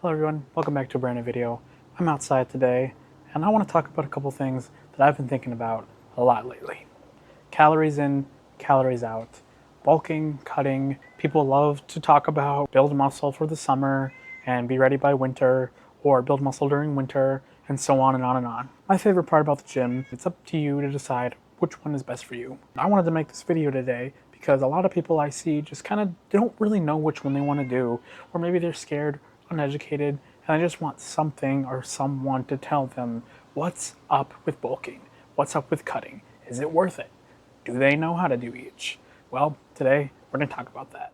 Hello everyone, welcome back to a brand new video. I'm outside today and I want to talk about a couple things that I've been thinking about a lot lately. Calories in, calories out, bulking, cutting. People love to talk about build muscle for the summer and be ready by winter, or build muscle during winter, and so on and on and on. My favorite part about the gym, it's up to you to decide which one is best for you. I wanted to make this video today because a lot of people I see just kind of don't really know which one they want to do, or maybe they're scared, uneducated, and I just want something or someone to tell them what's up with bulking, what's up with cutting, is it worth it? Do they know how to do each? Well, today we're going to talk about that.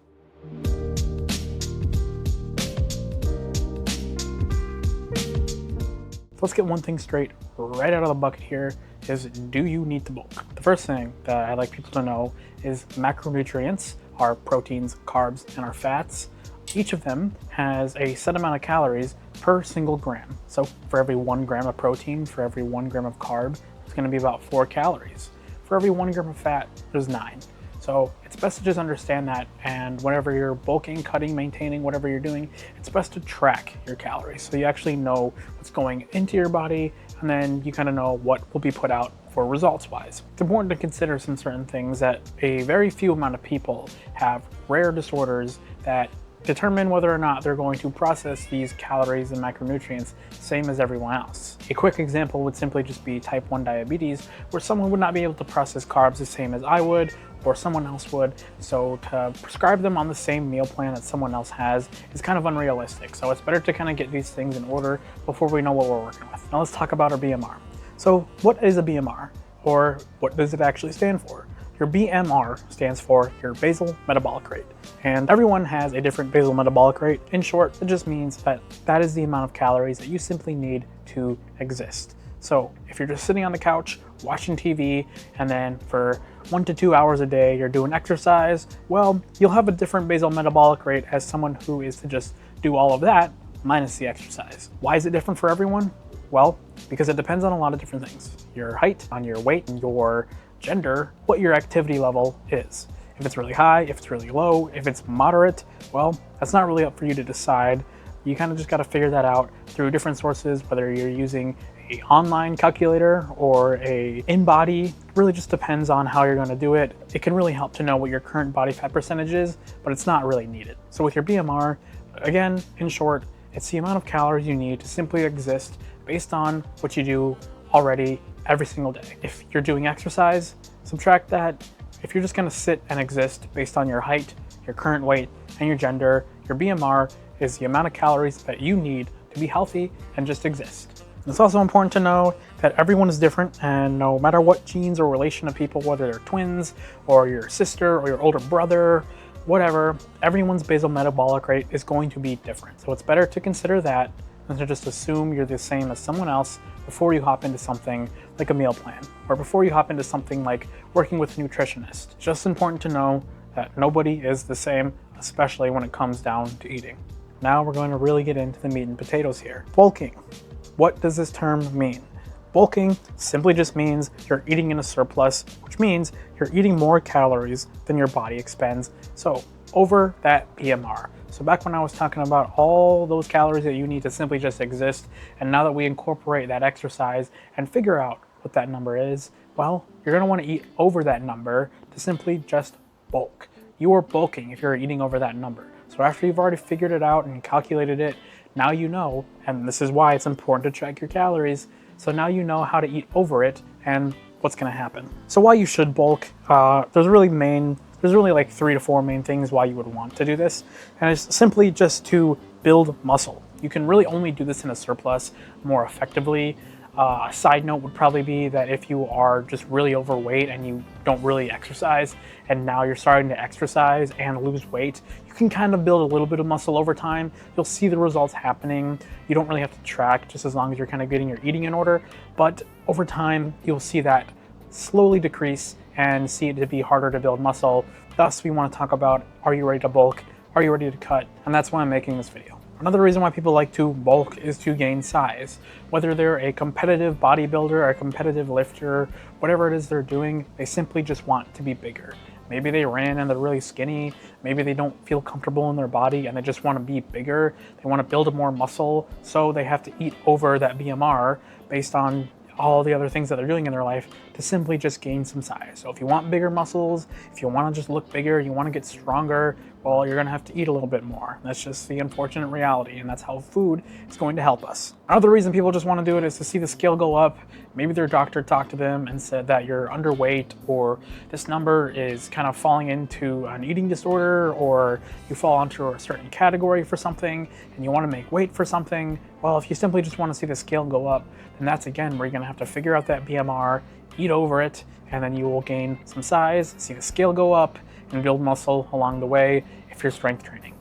So let's get one thing straight right out of the bucket here is, do you need to bulk? The first thing that I like people to know is macronutrients, our proteins, carbs, and our fats. Each of them has a set amount of calories per single gram. So for every 1 gram of protein, for every 1 gram of carb, it's going to be about 4 calories. For every 1 gram of fat, there's 9. So it's best to just understand that, and whenever you're bulking, cutting, maintaining, whatever you're doing, it's best to track your calories so you actually know what's going into your body, and then you kind of know what will be put out for results wise. It's important to consider some certain things, that a very few amount of people have rare disorders that determine whether or not they're going to process these calories and macronutrients same as everyone else. A quick example would simply just be type 1 diabetes, where someone would not be able to process carbs the same as I would, or someone else would. So to prescribe them on the same meal plan that someone else has is kind of unrealistic. So it's better to kind of get these things in order before we know what we're working with. Now let's talk about our BMR. So what is a BMR, or what does it actually stand for? Your BMR stands for your basal metabolic rate, and everyone has a different basal metabolic rate. In short, it just means that that is the amount of calories that you simply need to exist. So if you're just sitting on the couch watching TV, and then for 1 to 2 hours a day you're doing exercise, well, you'll have a different basal metabolic rate as someone who is to just do all of that minus the exercise. Why is it different for everyone? Well, because it depends on a lot of different things. Your height, on your weight, your gender, what your activity level is. If it's really high, if it's really low, if it's moderate, well, that's not really up for you to decide. You kind of just got to figure that out through different sources, whether you're using an online calculator or a InBody. It really just depends on how you're going to do it. It can really help to know what your current body fat percentage is, but it's not really needed. So with your BMR, again, in short, it's the amount of calories you need to simply exist based on what you do already every single day. If you're doing exercise, subtract that. If you're just going to sit and exist based on your height, your current weight, and your gender, your BMR is the amount of calories that you need to be healthy and just exist. It's also important to know that everyone is different, and no matter what genes or relation of people, whether they're twins or your sister or your older brother, whatever, everyone's basal metabolic rate is going to be different. So it's better to consider that than to just assume you're the same as someone else before you hop into something like a meal plan, or before you hop into something like working with a nutritionist. It's just important to know that nobody is the same, especially when it comes down to eating. Now we're going to really get into the meat and potatoes here. Bulking. What does this term mean? Bulking simply just means you're eating in a surplus, which means you're eating more calories than your body expends, so over that BMR. So back when I was talking about all those calories that you need to simply just exist, and now that we incorporate that exercise and figure out what that number is, well, you're going to want to eat over that number to simply just bulk. You are bulking if you're eating over that number. So after you've already figured it out and calculated it, now you know, and this is why it's important to track your calories, so now you know how to eat over it and what's going to happen. So why you should bulk, there's really like 3 to 4 main things why you would want to do this, and it's simply just to build muscle. You can really only do this in a surplus more effectively. A side note would probably be that if you are just really overweight and you don't really exercise, and now you're starting to exercise and lose weight, you can kind of build a little bit of muscle over time. You'll see the results happening. You don't really have to track, just as long as you're kind of getting your eating in order, but over time you'll see that slowly decrease and see it to be harder to build muscle. Thus, we want to talk about, are you ready to bulk? Are you ready to cut? And that's why I'm making this video. Another reason why people like to bulk is to gain size. Whether they're a competitive bodybuilder or a competitive lifter, whatever it is they're doing, they simply just want to be bigger. Maybe they ran and they're really skinny. Maybe they don't feel comfortable in their body and they just want to be bigger. They want to build more muscle, so they have to eat over that BMR based on all the other things that they're doing in their life to simply just gain some size. So if you want bigger muscles, if you want to just look bigger, you want to get stronger, well, you're going to have to eat a little bit more. That's just the unfortunate reality, and that's how food is going to help us. Another reason people just want to do it is to see the scale go up. Maybe their doctor talked to them and said that you're underweight, or this number is kind of falling into an eating disorder, or you fall into a certain category for something and you want to make weight for something. Well, if you simply just want to see the scale go up, then that's again where you're going to have to figure out that BMR, eat over it, and then you will gain some size, see the scale go up, and build muscle along the way if you're strength training.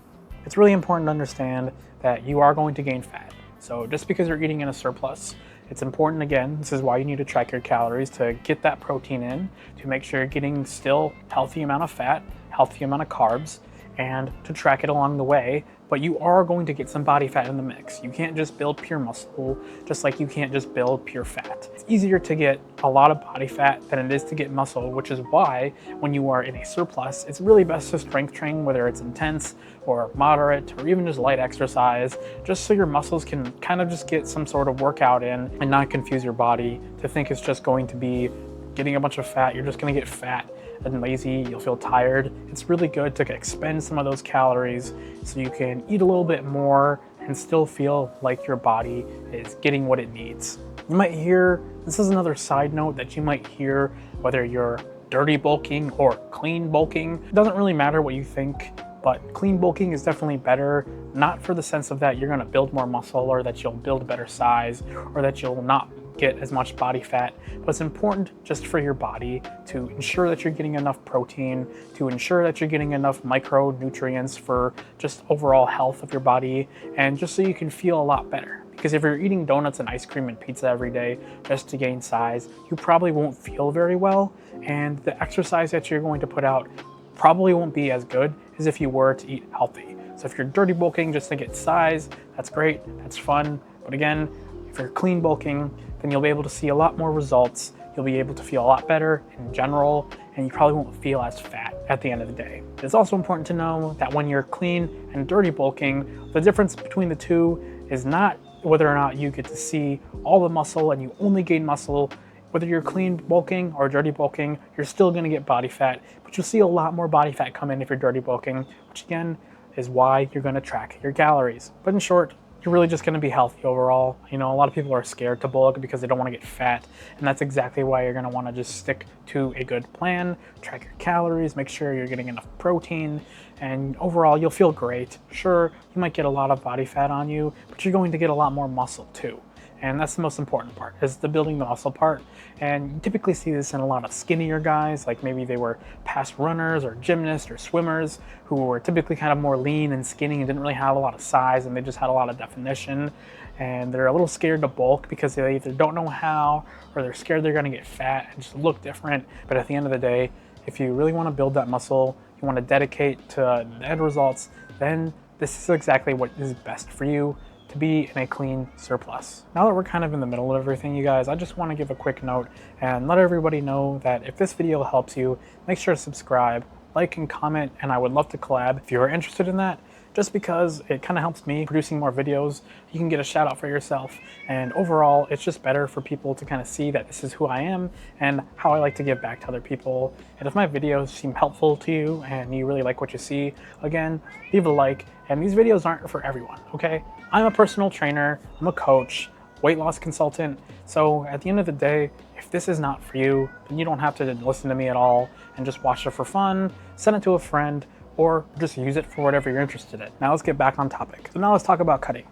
It's really important to understand that you are going to gain fat. So just because you're eating in a surplus, it's important, again, this is why you need to track your calories to get that protein in, to make sure you're getting still healthy amount of fat, healthy amount of carbs, and to track it along the way. But you are going to get some body fat in the mix. You can't just build pure muscle, just like you can't just build pure fat. It's easier to get a lot of body fat than it is to get muscle, which is why when you are in a surplus, it's really best to strength train, whether it's intense or moderate or even just light exercise, just so your muscles can kind of just get some sort of workout in and not confuse your body to think it's just going to be getting a bunch of fat. You're just going to get fat and lazy, you'll feel tired. It's really good to expend some of those calories so you can eat a little bit more and still feel like your body is getting what it needs. You might hear, this is another side note that you might hear, whether you're dirty bulking or clean bulking. It doesn't really matter what you think, but clean bulking is definitely better, not for the sense of that you're gonna build more muscle or that you'll build better size or that you'll not get as much body fat, but it's important just for your body to ensure that you're getting enough protein, to ensure that you're getting enough micronutrients for just overall health of your body, and just so you can feel a lot better. Because if you're eating donuts and ice cream and pizza every day just to gain size, you probably won't feel very well, and the exercise that you're going to put out probably won't be as good as if you were to eat healthy. So if you're dirty bulking just to get size, that's great, that's fun, but again, if you're clean bulking, then you'll be able to see a lot more results. You'll be able to feel a lot better in general, and you probably won't feel as fat at the end of the day. It's also important to know that when you're clean and dirty bulking, the difference between the two is not whether or not you get to see all the muscle and you only gain muscle. Whether you're clean bulking or dirty bulking, you're still gonna get body fat, but you'll see a lot more body fat come in if you're dirty bulking, which again is why you're gonna track your calories. But in short, you're really just gonna be healthy overall. You know, a lot of people are scared to bulk because they don't wanna get fat, and that's exactly why you're gonna wanna just stick to a good plan, track your calories, make sure you're getting enough protein, and overall you'll feel great. Sure, you might get a lot of body fat on you, but you're going to get a lot more muscle too. And that's the most important part, is the building the muscle part. And you typically see this in a lot of skinnier guys, like maybe they were past runners or gymnasts or swimmers who were typically kind of more lean and skinny and didn't really have a lot of size, and they just had a lot of definition. And they're a little scared to bulk because they either don't know how or they're scared they're gonna get fat and just look different. But at the end of the day, if you really wanna build that muscle, you wanna dedicate to the end results, then this is exactly what is best for you, to be in a clean surplus. Now that we're kind of in the middle of everything, you guys, I just want to give a quick note and let everybody know that if this video helps you, make sure to subscribe, like, and comment, and I would love to collab if you are interested in that. Just because it kind of helps me producing more videos, you can get a shout out for yourself, and overall it's just better for people to kind of see that this is who I am and how I like to give back to other people. And if my videos seem helpful to you and you really like what you see, again, leave a like. And these videos aren't for everyone, okay? I'm a personal trainer, I'm a coach, weight loss consultant, so at the end of the day, if this is not for you, then you don't have to listen to me at all and just watch it for fun, send it to a friend, or just use it for whatever you're interested in. Now let's get back on topic. So now let's talk about cutting.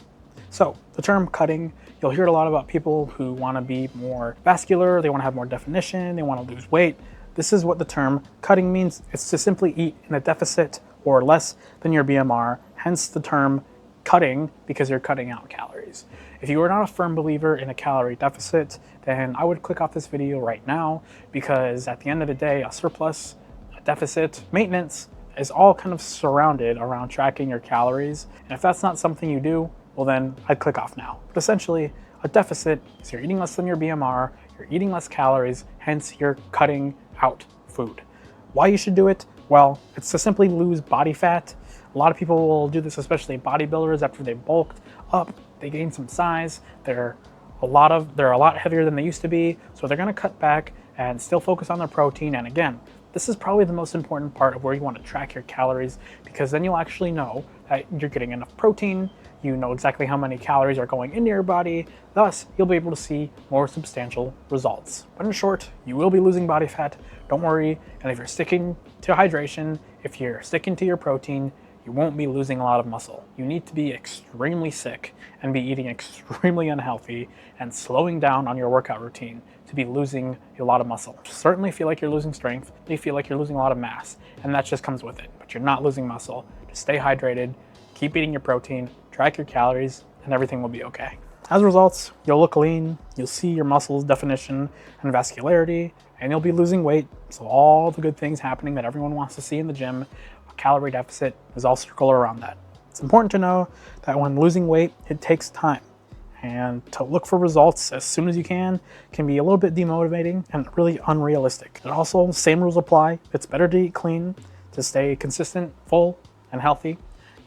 So the term cutting, you'll hear it a lot about people who want to be more vascular, they want to have more definition, they want to lose weight. This is what the term cutting means. It's to simply eat in a deficit or less than your BMR, hence the term cutting, because you're cutting out calories. If you are not a firm believer in a calorie deficit, then I would click off this video right now, because at the end of the day, a surplus, a deficit, maintenance is all kind of surrounded around tracking your calories. And if that's not something you do, well then I'd click off now. But essentially, a deficit is you're eating less than your BMR, you're eating less calories, hence you're cutting out food. Why you should do it? Well, it's to simply lose body fat. A lot of people will do this, especially bodybuilders, after they've bulked up, they gain some size, they're a lot heavier than they used to be, so they're going to cut back and still focus on their protein. And again, this is probably the most important part of where you want to track your calories, because then you'll actually know that you're getting enough protein, you know exactly how many calories are going into your body, thus you'll be able to see more substantial results. But in short, you will be losing body fat, don't worry, and if you're sticking to hydration, if you're sticking to your protein, you won't be losing a lot of muscle. You need to be extremely sick and be eating extremely unhealthy and slowing down on your workout routine to be losing a lot of muscle. Certainly feel like you're losing strength, you feel like you're losing a lot of mass, and that just comes with it, but you're not losing muscle. Just stay hydrated, keep eating your protein, track your calories, and everything will be okay. As a result, you'll look lean, you'll see your muscles definition and vascularity, and you'll be losing weight. So all the good things happening that everyone wants to see in the gym, a calorie deficit is all circled around that. It's important to know that when losing weight, it takes time. And to look for results as soon as you can be a little bit demotivating and really unrealistic. And also, same rules apply. It's better to eat clean, to stay consistent, full, and healthy.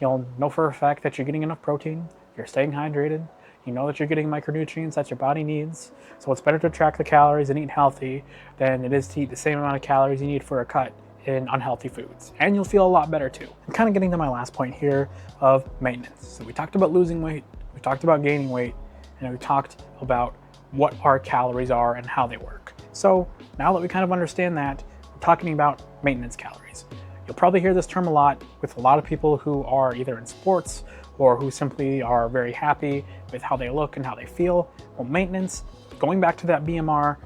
You'll know for a fact that you're getting enough protein, you're staying hydrated, you know that you're getting micronutrients that your body needs. So it's better to track the calories and eat healthy than it is to eat the same amount of calories you need for a cut in unhealthy foods. And you'll feel a lot better too. I'm kind of getting to my last point here of maintenance. So we talked about losing weight, we talked about gaining weight, and we talked about what our calories are and how they work. So now that we kind of understand that, we're talking about maintenance calories. You'll probably hear this term a lot with a lot of people who are either in sports or who simply are very happy with how they look and how they feel. Well, maintenance, going back to that BMR,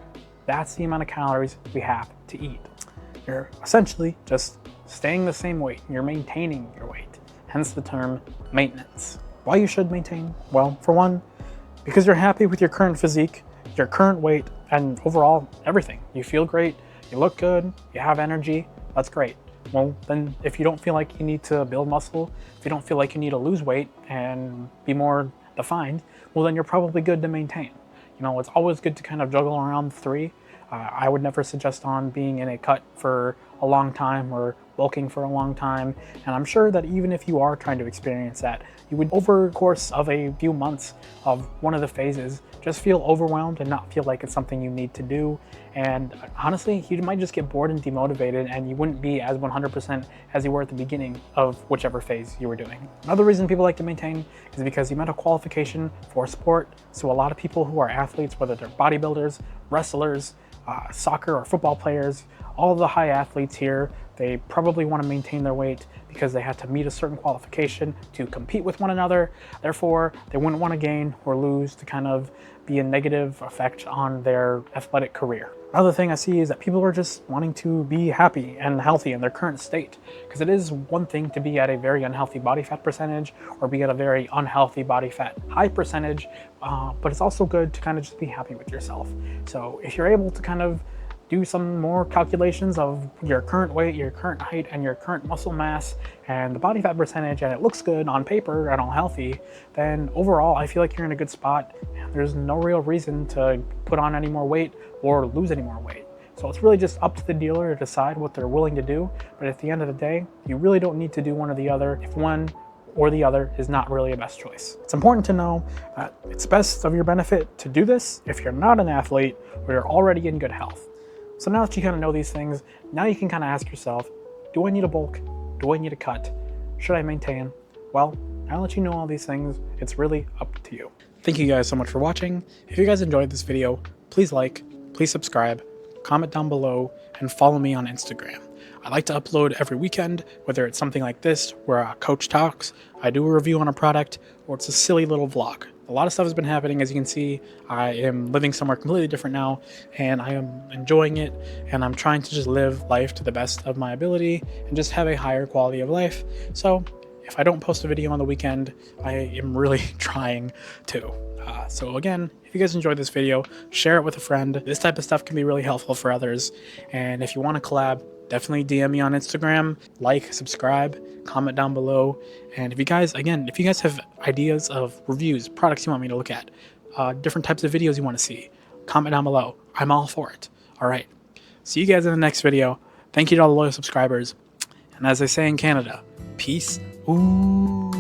that's the amount of calories we have to eat. You're essentially just staying the same weight. You're maintaining your weight, hence the term maintenance. Why you should maintain? Well, for one, because you're happy with your current physique, your current weight, and overall everything. You feel great, you look good, you have energy, that's great. Well, then if you don't feel like you need to build muscle, if you don't feel like you need to lose weight and be more defined, well then you're probably good to maintain. You know, it's always good to kind of juggle around three. I would never suggest on being in a cut for a long time or bulking for a long time. And I'm sure that even if you are trying to experience that, you would over the course of a few months of one of the phases, just feel overwhelmed and not feel like it's something you need to do. And honestly, you might just get bored and demotivated and you wouldn't be as 100% as you were at the beginning of whichever phase you were doing. Another reason people like to maintain is because you met a qualification for sport. So a lot of people who are athletes, whether they're bodybuilders, wrestlers, soccer or football players, all of the high athletes here, they probably want to maintain their weight because they had to meet a certain qualification to compete with one another. Therefore, they wouldn't want to gain or lose to kind of be a negative effect on their athletic career. Another thing I see is that people are just wanting to be happy and healthy in their current state, because it is one thing to be at a very unhealthy body fat percentage or be at a very unhealthy body fat high percentage, but it's also good to kind of just be happy with yourself. So if you're able to kind of do some more calculations of your current weight, your current height, and your current muscle mass and the body fat percentage, and it looks good on paper and all healthy, then overall I feel like you're in a good spot. There's no real reason to put on any more weight or lose any more weight. So it's really just up to the dealer to decide what they're willing to do. But at the end of the day, you really don't need to do one or the other if one or the other is not really a best choice. It's important to know that it's best of your benefit to do this if you're not an athlete or you're already in good health. So now that you kind of know these things, now you can kind of ask yourself, do I need a bulk? Do I need a cut? Should I maintain? Well, now that you know all these things, it's really up to you. Thank you guys so much for watching. If you guys enjoyed this video, please like, please subscribe, comment down below, and follow me on Instagram. I like to upload every weekend, whether it's something like this, where a coach talks, I do a review on a product, or it's a silly little vlog. A lot of stuff has been happening. As you can see, I am living somewhere completely different now, and I am enjoying it, and I'm trying to just live life to the best of my ability and just have a higher quality of life. So if I don't post a video on the weekend, I am really trying to. So again, if you guys enjoyed this video, share it with a friend. This type of stuff can be really helpful for others. And if you want to collab, definitely DM me on Instagram, like, subscribe, comment down below. And if you guys have ideas of reviews, products you want me to look at, different types of videos you want to see, comment down below. I'm all for it. All right. See you guys in the next video. Thank you to all the loyal subscribers. And as they say in Canada, peace. Ooh.